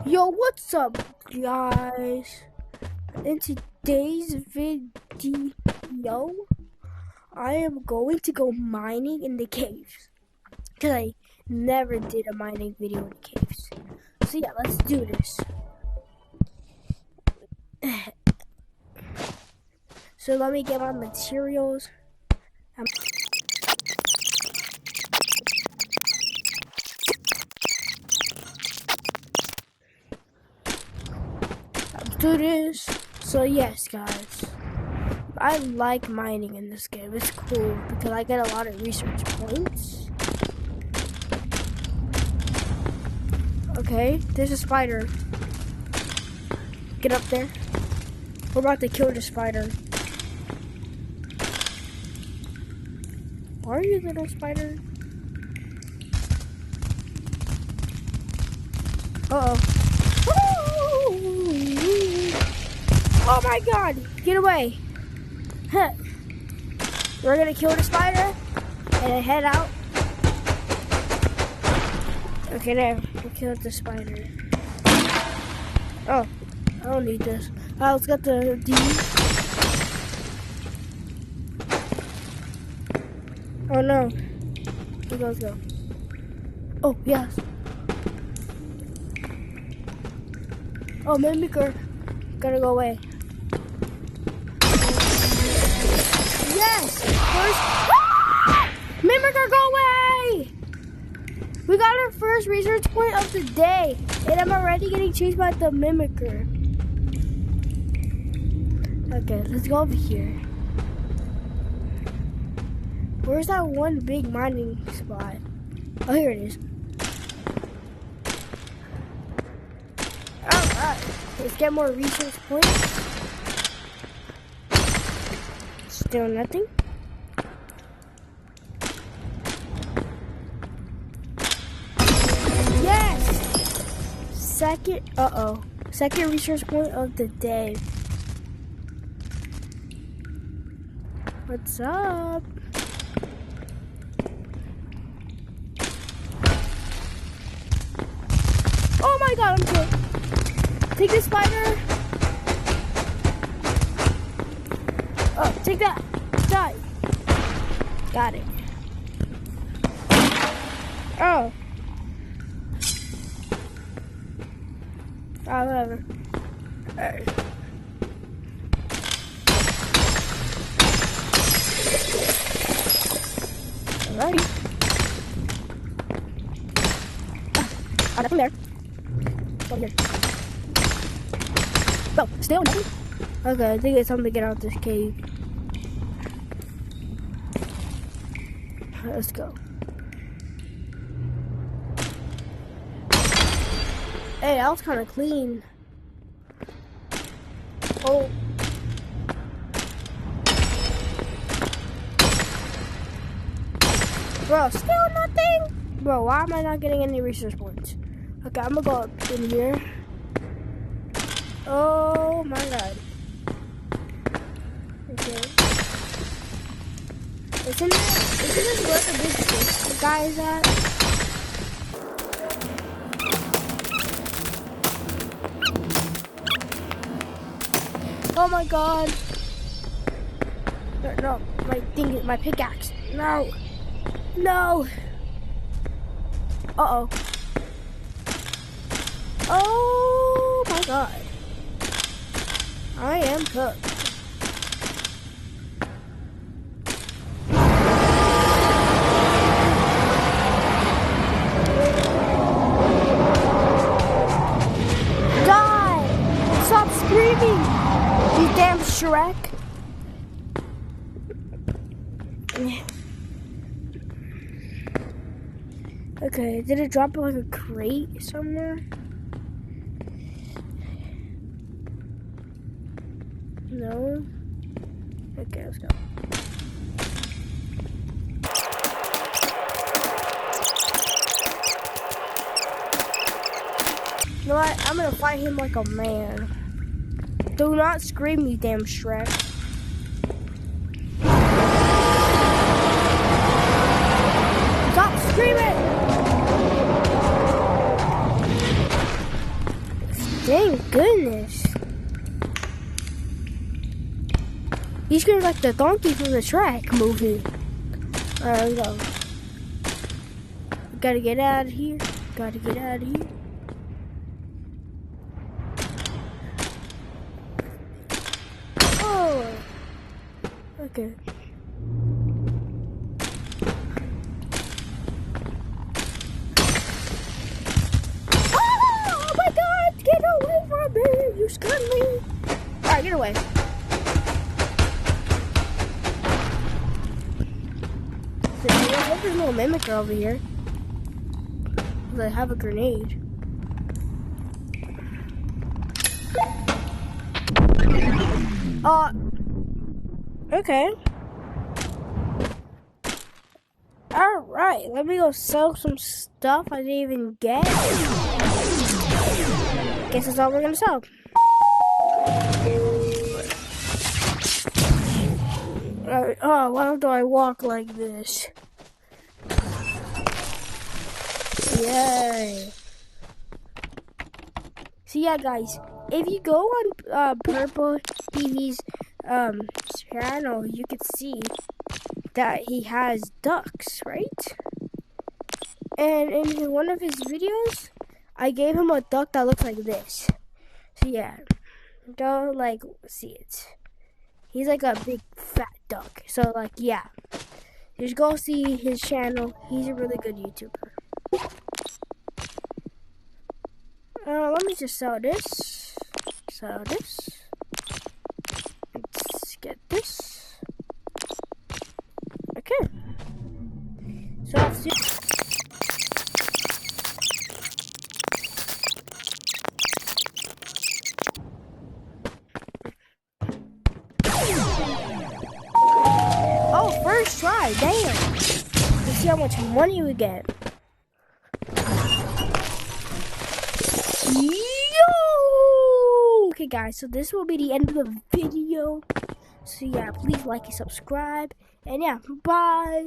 Yo, what's up, guys? In today's video, I am going to go mining in the caves. Because I never did a mining video in the caves. So yeah, let's do this. So let me get my materials. Do this. So yes, guys, I like mining in this game. It's cool because I get a lot of research points. Okay, there's a spider. Get up there. We're about to kill the spider. Where are you, little spider? Uh-oh. Oh my god! Get away! Huh. We're gonna kill the spider and head out. Okay, there. We killed the spider. Oh, I don't need this. Let's get the D. Oh no. Let's go. Oh, yes. Oh, Mimicker. Gotta go away. Yes! First. Ah! Mimicker, go away! We got our first research point of the day, and I'm already getting chased by the Mimicker. Okay, let's go over here. Where's that one big mining spot? Oh, here it is. Alright, let's get more research points. Still nothing. Yes! Second research point of the day. What's up? Oh my god, I'm killed. Take this spider. Oh, take that. Die. Got it. Oh. Oh, whatever. Alright. Alright. Oh, nothing there. Over here. Oh, still nothing? Okay, I think it's time to get out of this cave. Let's go. Hey, that was kind of clean. Oh. Bro, still nothing? Bro, why am I not getting any research points? Okay, I'm gonna go up in here. Oh my god. Okay. Isn't this where the big fish guy is at? Oh my god. No, my pickaxe. No. No. Uh-oh. Oh my god. I am cooked. Die! Stop screaming! You damn Shrek. Okay, did it drop like a crate somewhere? No. Okay, let's go. You know what? I'm gonna fight him like a man. Do not scream, you damn Shrek. Stop screaming! Thank goodness. He's gonna like the donkey from the Shrek movie. Alright, let's go. Gotta get out of here. Gotta get out of here. Oh. Okay. Oh my God! Get away from me! You scared me. Alright, get away. I hope there's no mimicker over here. I have a grenade. Okay. Alright, let me go sell some stuff I didn't even get. Guess that's all we're gonna sell. Oh, why do I walk like this? Yay. So yeah, guys, if you go on Purple TV's channel, you can see that he has ducks, right? And in one of his videos, I gave him a duck that looks like this. So yeah, don't like see it. He's like a big fat duck. So like yeah, just go see his channel. He's a really good YouTuber. Let me just sell this. Sell this. Let's get this. Okay. So let's do. Oh, first try. Damn. Let's see how much money we get. Yo! Okay, guys, so this will be the end of the video. So, yeah, please like and subscribe. And, yeah, bye.